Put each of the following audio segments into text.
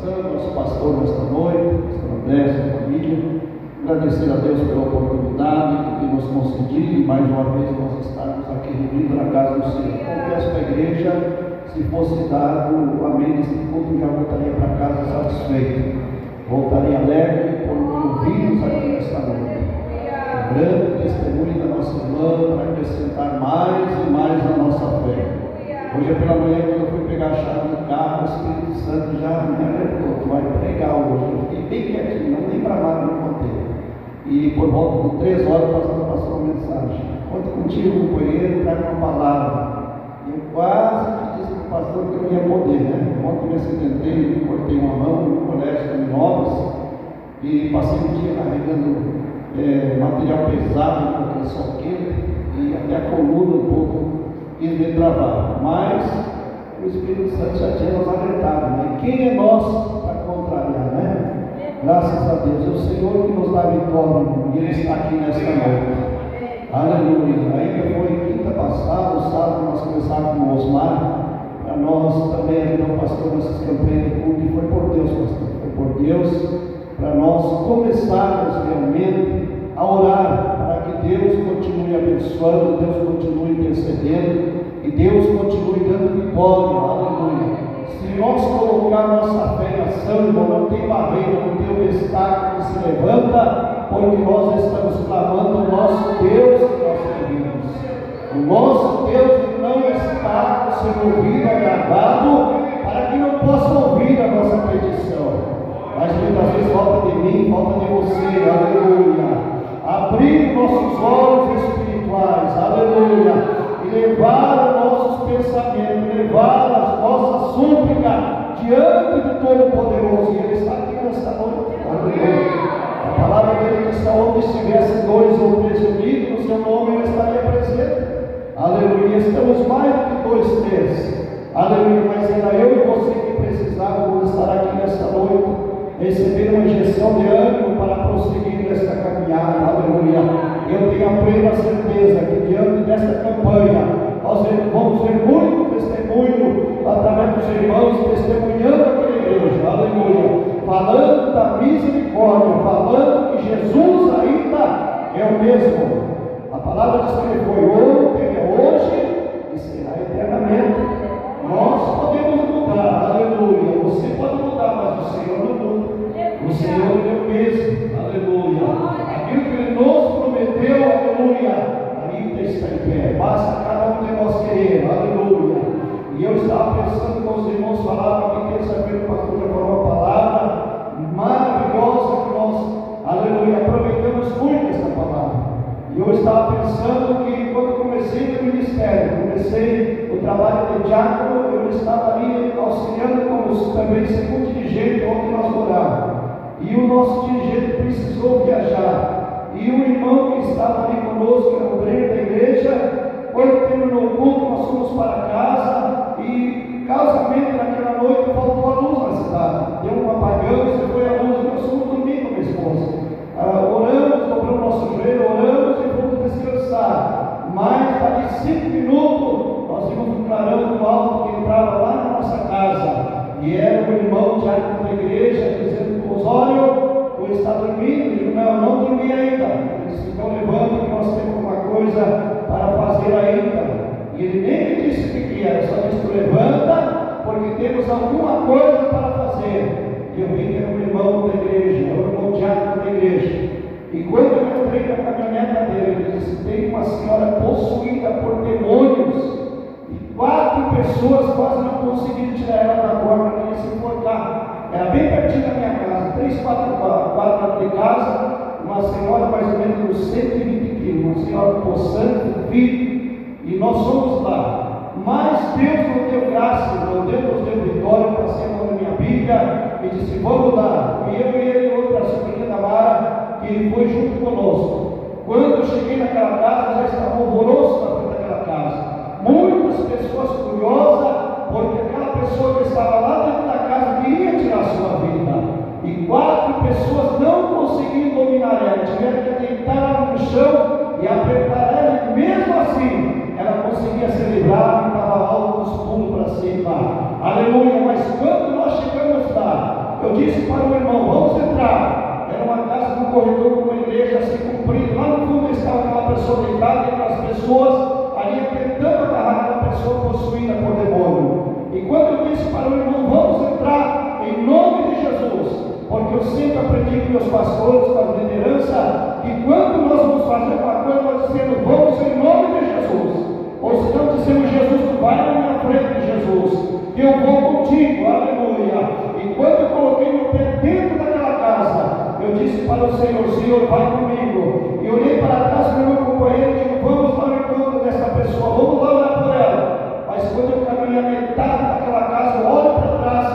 oração, nosso pastor nesta noite, pastor André, sua família. Agradecer a Deus pela oportunidade que tem nos concedido e mais uma vez nós estarmos aqui reunidos na casa do Senhor. Confesso para a igreja, se fosse dado o amém deste culto, já voltaria para casa satisfeito. Voltaria alegre por me ouvirmos aqui nesta noite. Um grande testemunho da nossa irmã para acrescentar mais e mais na nossa fé. Hoje pela manhã, quando eu fui pegar a chave do carro, o Espírito Santo já me alertou, tu vai pregar hoje. Eu fiquei bem quietinho, não tem para nada no contexto. E por volta de 3 horas o pastor passou uma mensagem: conta contigo, companheiro, traga uma palavra. E eu quase disse para o pastor que eu não ia poder, né? Ontem me acidentei, cortei uma mão no colégio de Novas e passei um dia carregando material pesado, com aquele sol quente, e até a coluna um pouco quis me travar. Mas o Espírito Santo já tinha nos alertado, né? Quem é nós para contrariar, né? Graças a Deus, é o Senhor que nos dá vitória e Ele está aqui nesta noite. Aleluia. Ainda foi quinta passada, o sábado nós começamos com o Osmar, para nós também ajudar o pastor nessas campanhas de culto, e foi por Deus, pastor, foi por Deus, para nós começarmos realmente a orar, para que Deus continue abençoando, Deus continue intercedendo, e Deus continue dando vitória. Aleluia. Se nós colocar nossa fé em ação, irmão, não tem barreira, não tem obstáculo que se levanta, porque nós estamos clamando o nosso Deus que nós servimos. O nosso Deus não está sendo ouvido, agravado, para que não possa ouvir a nossa petição. Mas muitas vezes falta de mim, falta de você, aleluia. Abrir nossos olhos espirituais, aleluia. E levar os nossos pensamentos, levar as nossas súplicas diante de Todo-Poderoso. E Ele está aqui nesta noite. Aleluia. A palavra dele diz que onde estivessem 2 ou 3 unidos, no seu nome Ele estaria presente. Aleluia. Estamos mais do que 2, 3. Aleluia. Mas era eu e você que precisávamos estar aqui nesta noite, receber uma injeção de ânimo para prosseguir nesta caminhada. Aleluia. Eu tenho a plena certeza que diante desta campanha nós vamos ver muito testemunho através dos irmãos testemunhando aquela igreja. Aleluia. Falando da misericórdia, falando que Jesus ainda é o mesmo. A palavra diz que Ele foi ontem, é hoje e será eternamente. Nós podemos mudar, aleluia. Você pode mudar, mas o Senhor não muda. O Senhor é o mesmo, aleluia. Aquilo que Ele nos prometeu, aleluia, ainda está em pé. Basta cada um de nós querer, aleluia. E eu estava pensando com os irmãos, falaram que terça-feira o pastor já falou uma palavra maravilhosa que nós, aleluia, aproveitamos muito essa palavra. E eu estava pensando que quando comecei o ministério, comecei o trabalho de diácono, eu estava ali auxiliando como também segundo dirigente onde nós morávamos. E o nosso dirigente precisou viajar. E o irmão que estava ali conosco, que era o obreiro da igreja, quando terminou o culto, nós fomos para casa e, causamente, naquela noite faltou a luz na cidade. Deu um apagão, se foi a luz, nós fomos dormir com minha esposa. Oramos, dobramos nosso joelho, oramos e fomos descansar. Mas, daqui 5 minutos, nós vimos um clarão do alto que entrava lá na nossa casa. E era o irmão diácono da igreja, dizendo para os olhos, ou está dormindo? Eu digo, não dormi ainda. Eles estão levando que nós temos uma coisa para fazer ainda. E ele nem me disse o que era, só disse, levanta, porque temos alguma coisa para fazer. E eu vi que era um irmão da igreja, era um irmão diácono da igreja. E quando eu entrei na caminhoneta dele, ele disse, tem uma senhora possuída por demônios. 4 pessoas quase não conseguiram tirar ela da porta, ela ia se enforcar. Era bem pertinho da minha casa, 3, 4 quadras de casa, uma senhora mais ou menos uns 120 quilos, uma senhora possante, firme, e nós fomos lá. Mas Deus nos deu graça, Deus nos deu vitória, para ser na minha Bíblia, e disse, vamos lá. E eu e ele e outra sobrinha da Mara, que foi junto conosco. Quando eu cheguei naquela casa, já estava alvoroço na frente daquela casa. Muitas pessoas curiosas, porque aquela pessoa que estava lá dentro da casa queria tirar sua vida. E 4 pessoas não conseguiram dominar ela, tiveram que deitar ela no chão e apertar ela, e mesmo assim ela conseguia se livrar e dava altos pulos para cima. Aleluia! Mas quando nós chegamos lá, Eu disse para o irmão, vamos entrar. Era uma casa no corredor com uma igreja assim comprida. Lá no fundo estava aquela pessoa deitada e aquelas pessoas ali tentando agarrar aquela pessoa possuída por demônio. E quando eu disse para o irmão, vamos entrar em nome de Jesus, porque eu sempre aprendi com meus pastores, com a liderança, que quando nós vamos fazer uma coisa, nós dizemos, vamos em nome de Jesus. Ou se não dizemos, Jesus, tu vai na minha frente, Jesus, que eu vou contigo, aleluia. E quando eu coloquei meu pé dentro daquela casa, eu disse para o Senhor, Senhor, vai comigo. E olhei para trás para o meu companheiro e digo, vamos lá no encontro dessa pessoa, vamos lá orar por ela. Mas quando eu caminhei a metade daquela casa, eu olho para trás,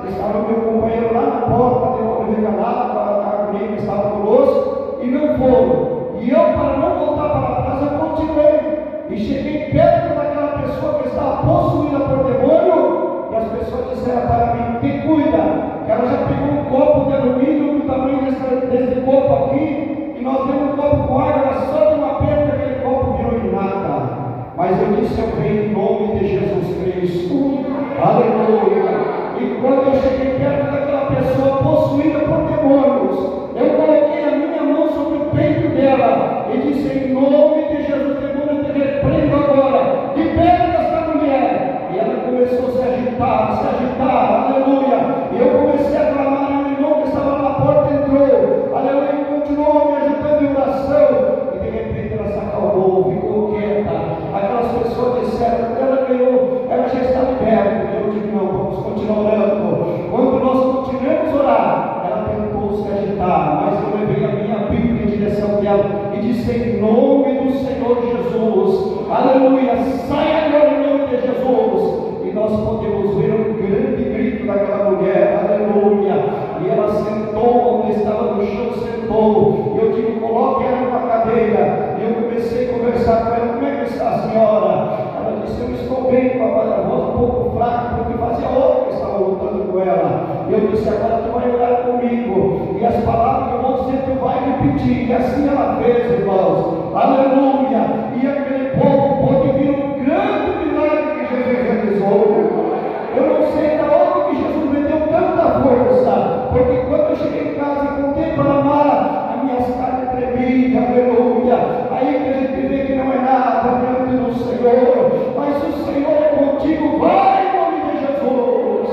estava o meu companheiro lá na porta, de olho regalado, a mulher que estava conosco, e não foram. E eu, para não voltar para trás, eu continuei. E cheguei perto daquela pessoa que estava possuída por demônio, e as pessoas disseram para mim, te cuida, que ela já pegou um copo de alumínio do tamanho desse copo aqui, e nós temos um copo com água, ela só de uma pedra, aquele copo virou em nada. Mas eu disse, eu venho em nome de Jesus Cristo, aleluia. E quando eu cheguei perto daquela pessoa possuída por demônios, eu coloquei a minha mão sobre o peito dela e disse, em nome de Jesus, demônio, eu te repreendo agora, libera essa mulher. E ela começou a se agitar, aleluia. E eu comecei a clamar, e o irmão que estava na porta entrou, aleluia, e continuou me ajudando em oração. E de repente ela se acalmou, ficou quieta. Aquelas pessoas disseram, ela ganhou, ela já está liberta. Eu digo, não, vamos continuar orando. Quando nós continuamos a orar, ela tentou se agitar, mas eu levei a minha Bíblia em direção dela e disse, em nome do Senhor Jesus, aleluia, sai agora em nome de Jesus. E nós podemos ver um grande grito daquela mulher, aleluia. E ela sentou onde estava no chão, sentou. E eu digo, coloque ela numa cadeira. E eu comecei a conversar com ela, como é que está a senhora? Ela disse, eu estou bem, com a voz um pouco fraca, porque fazia hora que estava lutando com ela. E eu disse, agora tu vai orar comigo. E as palavras que eu vou dizer, tu vai repetir. E assim ela fez, irmãos, aleluia. E aquele povo pôde vir um grande milagre que Jesus realizou. Eu não sei da onde que Jesus me deu tanta força, porque quando eu cheguei em casa e contei para a Mara, as minhas carnes tremiam, aleluia. Aí que a gente vê que não é nada diante do Senhor, mas o Senhor é contigo, vai em nome de Jesus.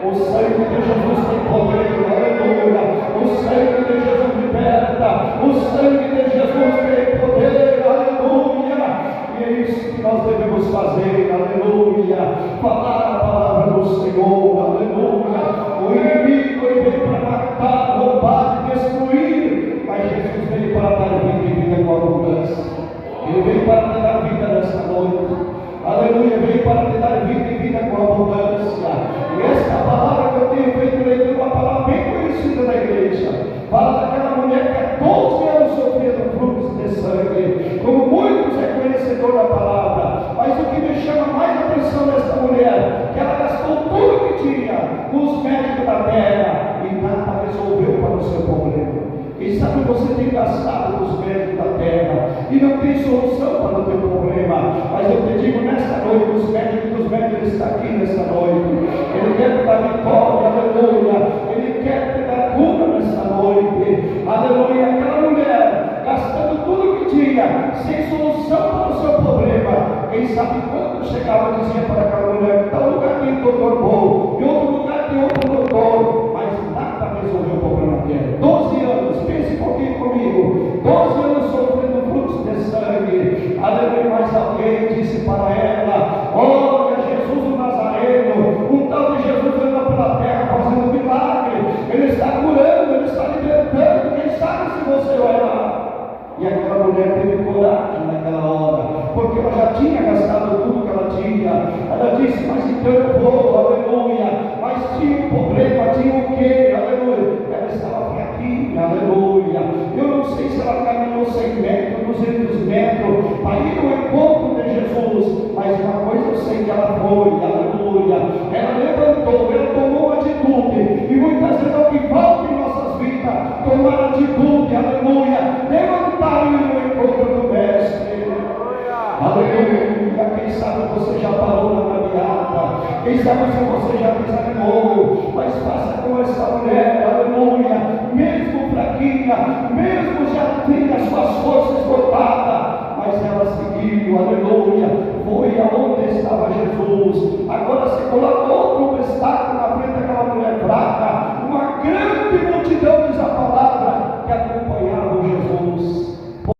O sangue de Jesus tem poder, aleluia. O sangue de Jesus liberta, o sangue de Jesus tem poder, aleluia. E é isso que nós devemos fazer, aleluia. Falar a palavra do Senhor, aleluia. O inimigo ele veio para matar, roubar e destruir, mas Jesus veio para dar vida e vida com abundância. Ele veio para te dar vida nesta noite, aleluia. Veio para te dar vida e vida com abundância. E esta palavra que eu tenho feito leitura é uma palavra bem conhecida da igreja. Fala daquela mulher que há 12 anos sofria do fluxo de sangue. Como muitos é conhecedor da palavra, mas o que me chama mais atenção dessa mulher, que ela gastou tudo que tinha com os médicos da terra e nada resolveu para o seu problema. Quem sabe você tem gastado com os médicos da terra e não tem solução para o teu problema, mas eu te digo nesta noite, os médicos dos médicos estão aqui nesta noite. Ele quer te dar vitória, aleluia. Ele quer te dar cura nesta noite, aleluia. Aquela mulher gastando tudo que tinha, sem solução para o seu problema. Quem sabe quando chegava dizia para aquela mulher, tal lugar tem doutor bom, em outro lugar tem outro doutor, mas nada resolveu o problema dela. 12 anos, pense um pouquinho comigo, 12 anos sofrendo fluxo de sangue, aleluia. Mas alguém disse para ela, olha, Jesus o Nazareno, um tal de Jesus anda pela terra fazendo milagre, ele está curando, ele está libertando, quem sabe se você orar. E aquela mulher teve coragem naquela hora, porque ela já tinha gastado tudo que ela tinha. Ela disse, mas então eu vou, aleluia. Mas tinha um problema, tinha o quê? Aleluia. Ela estava fraquinha, aleluia. Eu não sei se ela caminhou 100 metros, 200 metros, para ir ao encontro de Jesus, mas uma coisa eu sei que ela foi, aleluia. Ela levantou, ela tomou uma atitude, e muitas vezes é o que falta em nossas vidas, tomar atitude, aleluia. Levantar e ir ao encontro do Mestre, aleluia. Quem sabe você já parou na caminhada, quem sabe se você já desanimou, mas faça como essa mulher. fraquinha, mesmo já tendo as suas forças esgotadas, mas ela seguiu, aleluia, foi aonde estava Jesus. Agora se coloca outro obstáculo na frente daquela mulher fraca, uma grande multidão